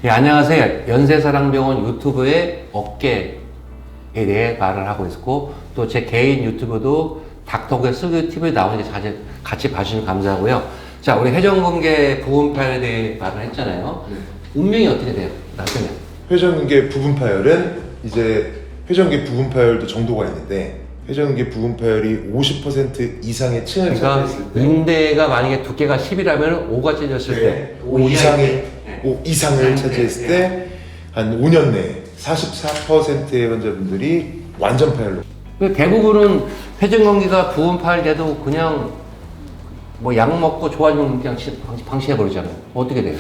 예, 안녕하세요. 연세사랑병원 유튜브의 어깨에 대해 말을 하고 있고, 또 제 개인 유튜브도 닥터구의 슬기 TV에 나오니까 같이 봐주시면 감사하고요. 자, 우리 회전근개 부분 파열에 대해 말을 했잖아요. 네. 운명이 어떻게 돼요? 나중에. 회전근개 부분 파열은 이제 회전근개 부분 파열도 정도가 있는데, 회전근개 부분 파열이 50% 이상의 층을 그러니까 차지했을 때, 인대가 만약에 두께가 10이라면 5가 찢어졌을 때, 5 이상을 차지했을 때 한 5년 내에 44%의 환자분들이 완전 파열로. 대부분은 회전근개가 부분 파열돼도 그냥 뭐 약 먹고 좋아지면 그냥 방치해버리잖아요. 어떻게 돼요?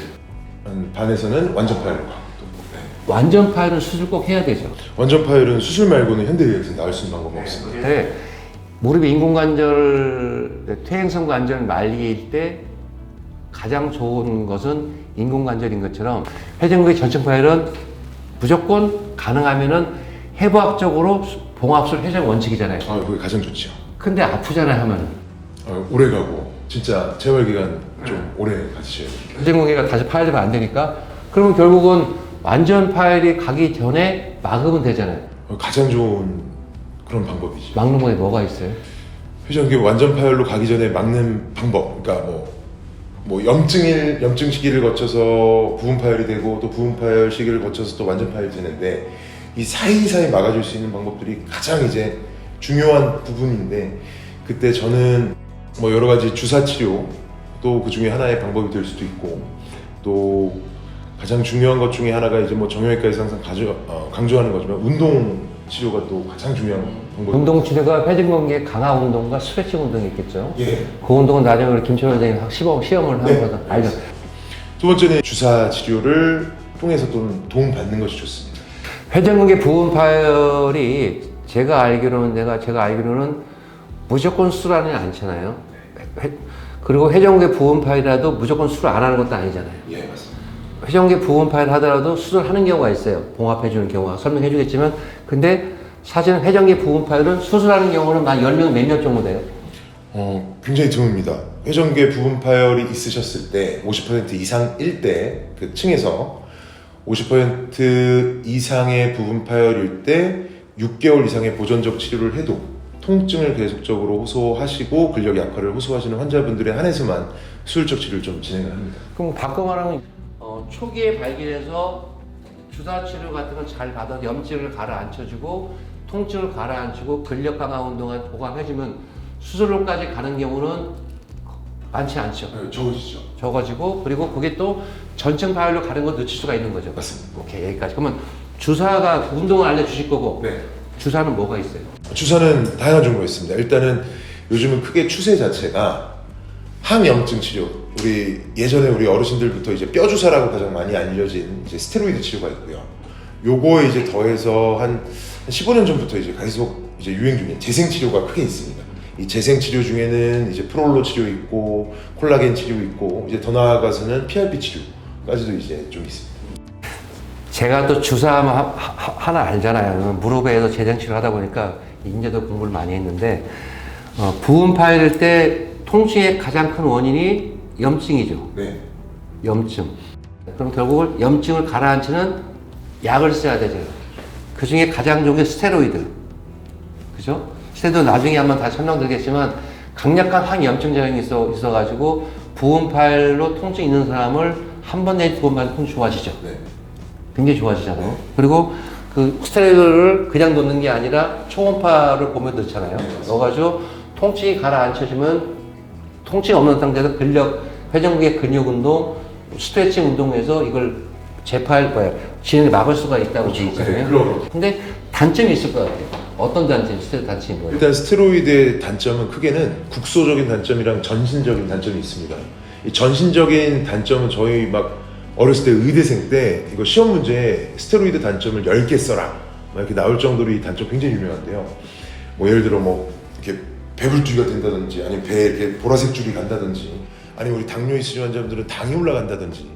한 반에서는 완전 파열로 가고. 완전 파열은 수술 꼭 해야 되죠. 완전 파열은 수술 말고는 현대의학에서 나을 수 있는 방법은 없습니다. 네. 무릎 인공관절, 퇴행성 관절 말기일 때 가장 좋은 것은 인공관절인 것처럼 회전근개 전층 파열은 무조건 가능하면은 해부학적으로 봉합술 회전 원칙이잖아요. 그게 가장 좋죠. 근데 아프잖아요 하면은. 오래 가고 진짜 재활 기간 좀 오래 가지셔야 돼요. 회전근개가 다시 파열되면 안 되니까 그러면 결국은 완전 파열이 가기 전에 막으면 되잖아요. 가장 좋은 그런 방법이죠. 막는 거에 뭐가 있어요? 회전근개 완전 파열로 가기 전에 막는 방법, 그러니까 뭐 염증 시기를 거쳐서 부분 파열이 되고 또 부분 파열 시기를 거쳐서 또 완전 파열이 되는데, 이 사이사이 막아줄 수 있는 방법들이 가장 이제 중요한 부분인데, 그때 저는 뭐 여러 가지 주사 치료 또 그 중에 하나의 방법이 될 수도 있고, 또 가장 중요한 것 중에 하나가 이제 뭐 정형외과에서 항상 강조하는 거지만 운동 치료가 또 가장 중요한 방법입니다. 운동 치료가 회전근개 강화 운동과 스트레칭 운동이 있겠죠. 예. 그 운동은 나중에 우리 김철원 선생님 시험을 하는 거다. 알죠? 두 번째는 주사 치료를 통해서 또 도움 받는 것이 좋습니다. 회전근개 부분 파열이 제가 알기로는 무조건 수술하는 않잖아요. 그리고 회전근개 부분 파열이라도 무조건 수술 안 하는 것도 아니잖아요. 예, 맞습니다. 회전근개 부분 파열 하더라도 수술하는 경우가 있어요. 봉합해주는 경우가 설명해 주겠지만, 근데 사실은 회전근개 부분 파열은 수술하는 경우는 한 10명 몇 명 정도 돼요. 굉장히 드뭅니다. 회전근개 부분 파열이 있으셨을 때 50% 이상일 때 그 층에서 50% 이상의 부분 파열일 때 6개월 이상의 보존적 치료를 해도 통증을 계속적으로 호소하시고 근력 약화를 호소하시는 환자분들에 한해서만 수술적 치료를 좀 진행을 합니다. 그럼 바꿔 말하면 초기에 발견해서 주사 치료 같은 걸 잘 받아서 염증을 가라앉혀주고 통증을 가라앉히고 근력 강화 운동을 보강해주면 수술로까지 가는 경우는 많지 않죠. 적으시죠. 적어지고, 그리고 그게 또 전층 파열로 가는 거 늦출 수가 있는 거죠. 맞습니다. 오케이, 여기까지. 그러면 주사가 운동을 알려주실 거고, 네. 주사는 뭐가 있어요? 주사는 다양한 종류가 있습니다. 일단은 요즘은 크게 추세 자체가 항염증 치료. 예전에 우리 어르신들부터 이제 뼈 주사라고 가장 많이 알려진 이제 스테로이드 치료가 있고요. 요거에 이제 더해서 한 15년 전부터 이제 계속 이제 유행 중인 재생 치료가 크게 있습니다. 이 재생 치료 중에는 이제 프롤로 치료 있고 콜라겐 치료 있고 이제 더 나아가서는 PRP 치료까지도 이제 좀 있습니다. 제가 또 주사 하나 알잖아요. 무릎에서 재생 치료 하다 보니까 인제도 공부를 많이 했는데, 부분 파열일 때 통증의 가장 큰 원인이 염증이죠. 네. 염증. 그럼 결국은 염증을 가라앉히는 약을 써야 되죠. 그 중에 가장 좋은 게 스테로이드. 그죠? 스테로이드 나중에 한번 다시 설명드리겠지만, 강력한 항염증작용이 있어가지고, 부분 파열로 통증 있는 사람을 한 번 내지 두 번 맞으면 통증 좋아지죠. 네. 굉장히 좋아지잖아요. 그리고 그 스테로이드를 그냥 넣는 게 아니라 초음파를 보면 넣잖아요. 넣어가지고 통증이 가라앉혀지면 통증이 없는 상태에서 회전근개 근육 운동, 스트레칭 운동에서 이걸 진행을 막을 수가 있다고 되어 있잖아요. 네, 근데 단점이 있을 것 같아요. 어떤 단점이, 스테로이드 단점이 뭐예요? 일단 스테로이드의 단점은 크게는 국소적인 단점이랑 전신적인 단점이 있습니다. 이 전신적인 단점은 저희 막 어렸을 때 의대생 때 이거 시험 문제에 스테로이드 단점을 10개 써라 막 이렇게 나올 정도로 이 단점 굉장히 유명한데요. 뭐 예를 들어 뭐 이렇게 배불뚝이가 된다든지, 아니면 배에 이렇게 보라색 줄이 간다든지, 아니면 우리 당뇨 있으신 환자분들은 당이 올라간다든지,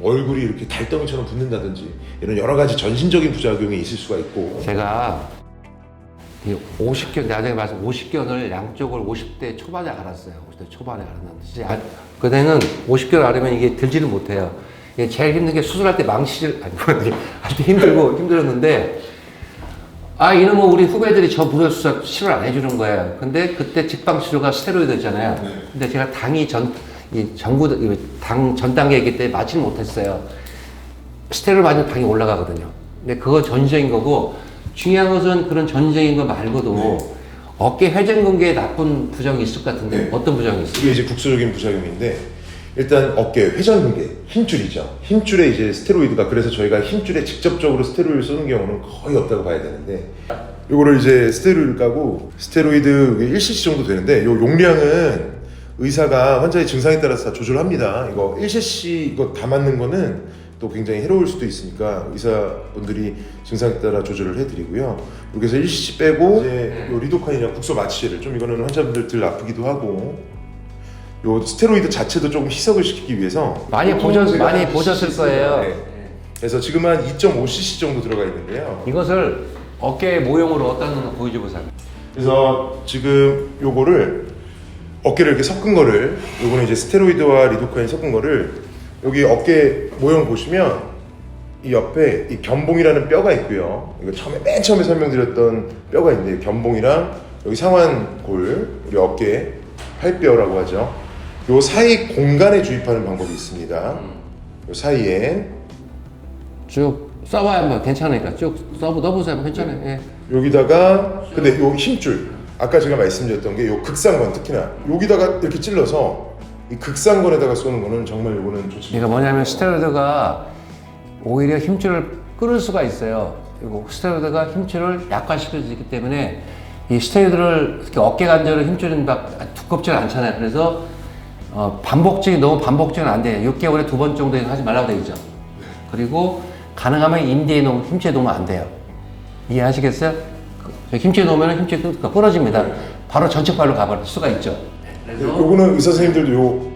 얼굴이 이렇게 달덩이처럼 붓는다든지, 이런 여러 가지 전신적인 부작용이 있을 수가 있고. 제가 50견, 나중에 말씀 50견을 양쪽을 50대 초반에 알았어요. 50대 초반에 알았는데, 진짜 그때는 50견을 알으면 이게 들지를 못해요. 이게 제일 힘든 게 수술할 때 망치질, 아니, 할때 힘들었는데, 아, 이놈은 우리 후배들이 저 무술 수술 치료를 안 해주는 거예요. 근데 그때 직방 치료가 스테로이드였잖아요. 근데 제가 당이 전 단계이기 때문에 맞지는 못했어요. 스테로이드 맞으면 당이 올라가거든요. 근데 그거 전적인 거고, 중요한 것은 그런 전적인 거 말고도 어깨 회전근개에 나쁜 부정이 있을 것 같은데 어떤 부정이 있어요? 이게 이제 국소적인 부작용인데 일단 어깨 회전근개 힘줄이죠. 힘줄에 이제 스테로이드가 그래서 저희가 힘줄에 직접적으로 스테로이드를 쏘는 경우는 거의 없다고 봐야 되는데 요거를 이제 스테로이드를 까고 스테로이드 1cc 정도 되는데 요 용량은 의사가 환자의 증상에 따라서 다 조절합니다. 이거 1cc 이거 다 맞는 거는 또 굉장히 해로울 수도 있으니까 의사분들이 증상에 따라 조절을 해드리고요. 이렇게 해서 1cc 빼고 이제 요 리도카인이나 국소 마취제를 좀 이거는 환자분들 덜 아프기도 하고 요 스테로이드 자체도 조금 희석을 시키기 위해서 많이 보셨을 거예요. 네. 그래서 지금 한 2.5cc 정도 들어가 있는데요. 이것을 어깨 모형으로 어떤 거 보여줘 보세요. 그래서 지금 요거를 어깨를 이렇게 섞은 거를 요거는 이제 스테로이드와 리도카인 섞은 거를 여기 어깨 모형 보시면 이 옆에 이 견봉이라는 뼈가 있고요. 이거 맨 처음에 설명드렸던 뼈가 있는데 견봉이랑 여기 상완골, 우리 어깨 팔뼈라고 하죠. 요 사이 공간에 주입하는 방법이 있습니다. 요 사이에 쭉 써봐야 뭐 괜찮으니까 쭉 넣어보세요. 괜찮아요. 예. 여기다가 근데 요 힘줄 아까 제가 말씀드렸던 게 요 극상권 특히나 여기다가 이렇게 찔러서 이 극상권에다가 쏘는 거는 정말 요거는 좋습니다. 이거 뭐냐면 스테로이드가 오히려 힘줄을 끊을 수가 있어요. 그리고 스테로이드가 힘줄을 약화시킬 수 있기 때문에 이 스테로이드를 특히 어깨 관절을 힘줄은 막 두껍지는 않잖아요. 그래서 너무 반복적은 안 돼요. 6개월에 2번 정도는 하지 말라고 되어 있죠. 그리고 가능하면 힘주에 놓으면 안 돼요. 이해하시겠어요? 힘주에 놓으면 힘줄이 끊어집니다. 바로 전측발로 가버릴 수가 있죠. 요거는 의사 선생님들도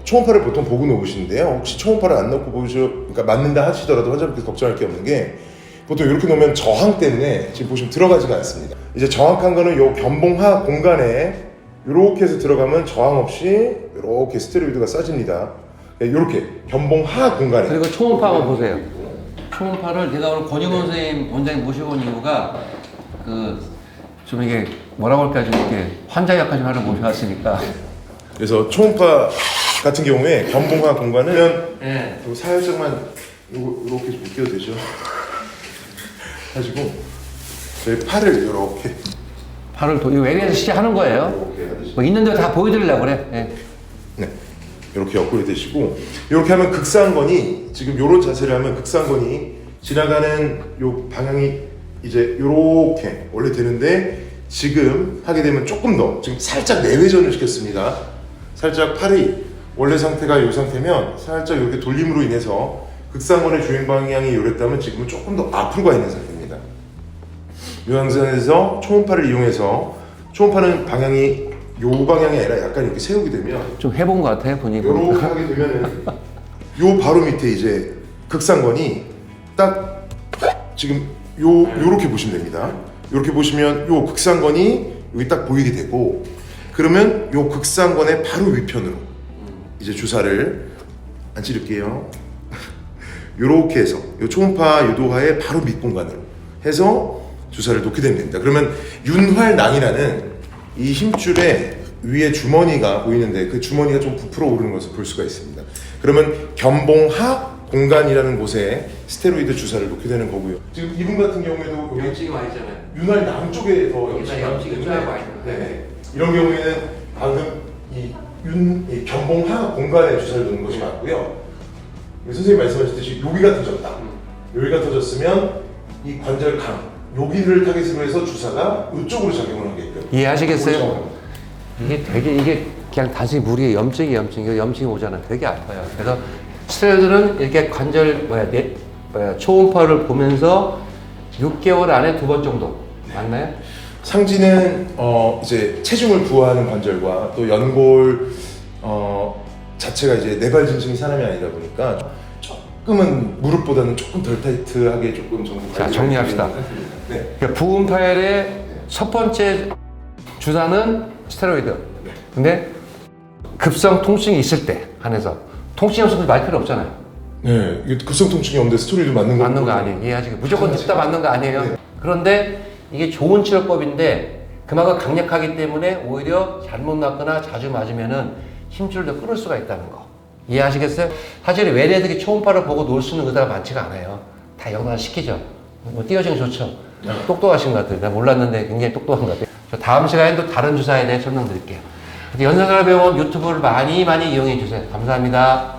초음파를 보통 보고 놓으시는데요. 혹시 초음파를 안 넣고 그러니까 맞는다 하시더라도 환자분께서 걱정할 게 없는 게 보통 이렇게 놓으면 저항 때문에 지금 보시면 들어가지가 않습니다. 이제 정확한 거는 요 견봉하 공간에 이렇게 해서 들어가면 저항 없이 이렇게 스테로이드가 쏴집니다. 이렇게 견봉하 공간에. 그리고 초음파 한번 보세요. 초음파를 제가 오늘 권익원 선생님 원장님 모시고 온 이유가 좀 이게 뭐라고 할까 좀 이렇게 환자 역할 좀 하러 모셔왔으니까. 그래서 초음파 같은 경우에 견봉하 공간은 네. 요 살짝만 이렇게 좀 끼워도 되죠. 가지고 저희 팔을 이렇게 이거 외래에서 시작하는 거예요. 뭐 있는 대로 다 보여드리려고 그래. 네. 네. 이렇게 옆구리 대시고 이렇게 하면 극상건이 지금 이런 자세를 하면 극상건이 지나가는 요 방향이 이제 이렇게 원래 되는데 지금 하게 되면 조금 더 지금 살짝 내외전을 시켰습니다. 살짝 팔이 원래 상태가 이 상태면 살짝 이렇게 돌림으로 인해서 극상건의 주행 방향이 요랬다면 지금은 조금 더 앞으로 가 있는 상태입니다. 이 상태에서 초음파를 이용해서 초음파는 방향이 요 방향이 아니라 약간 이렇게 세우게 되면 좀 해본 것 같아요, 분위기. 요렇게 하게 되면은 요 바로 밑에 이제 극상건이 딱 지금 요렇게 보시면 됩니다. 요렇게 보시면 요 극상건이 여기 딱 보이게 되고 그러면 요 극상건의 바로 위편으로 이제 주사를 안 찌를게요. 요렇게 해서 요 초음파 유도하의 바로 밑공간으로 해서 주사를 놓게 됩니다. 그러면 윤활낭이라는 이 힘줄에 위에 주머니가 보이는데 그 주머니가 좀 부풀어 오르는 것을 볼 수가 있습니다. 그러면 견봉하 공간이라는 곳에 스테로이드 주사를 놓게 되는 거고요. 지금 이분 같은 경우에도 여기 염증이 많이 있잖아요. 윤활낭 쪽에 더 염증이 염증이 좀 많이 있어요. 네. 이런 경우에는 방금 이 견봉하 공간에 주사를 놓는 것이 맞고요. 선생님 말씀하셨듯이 여기가 터졌다. 여기가 터졌으면 이 관절강 여기를 타겟으로 해서 주사가 이쪽으로 작용을 하게끔. 이해하시겠어요? 이게 그냥 단순히 무리의 염증이 오잖아요. 되게 아파요. 그래서 스테로이드는 이렇게 관절 초음파를 보면서 6개월 안에 2번 정도 맞나요? 상지는 이제 체중을 부하하는 관절과 또 연골 자체가 이제 내발진증이 사람이 아니다 보니까 조금은 무릎보다는 조금 덜 타이트하게 조금 정도. 자, 정리합시다. 네. 그러니까 부분 파열의 첫 번째 주사는 스테로이드. 근데 급성 통증이 있을 때 한해서 통증 없으면 말 필요 없잖아요. 네, 이게 급성 통증이 없는데 스토리도 맞는 거 맞는 거 아니에요. 이해하시고 무조건 듣다 맞는 거 아니에요. 네. 그런데 이게 좋은 치료법인데 그만큼 강력하기 때문에 오히려 잘못 놨거나 자주 맞으면은 힘줄을 더 끊을 수가 있다는 거. 이해하시겠어요? 사실 외래들이 초음파를 보고 놀 수 있는 의사가 많지가 않아요. 다 영상을 시키죠. 뭐 띄워주는 게 좋죠. 똑똑하신 것 같아요. 내가 몰랐는데 굉장히 똑똑한 것 같아요. 저 다음 시간에 또 다른 주사에 대해 설명드릴게요. 연세관병원 유튜브를 많이 이용해 주세요. 감사합니다.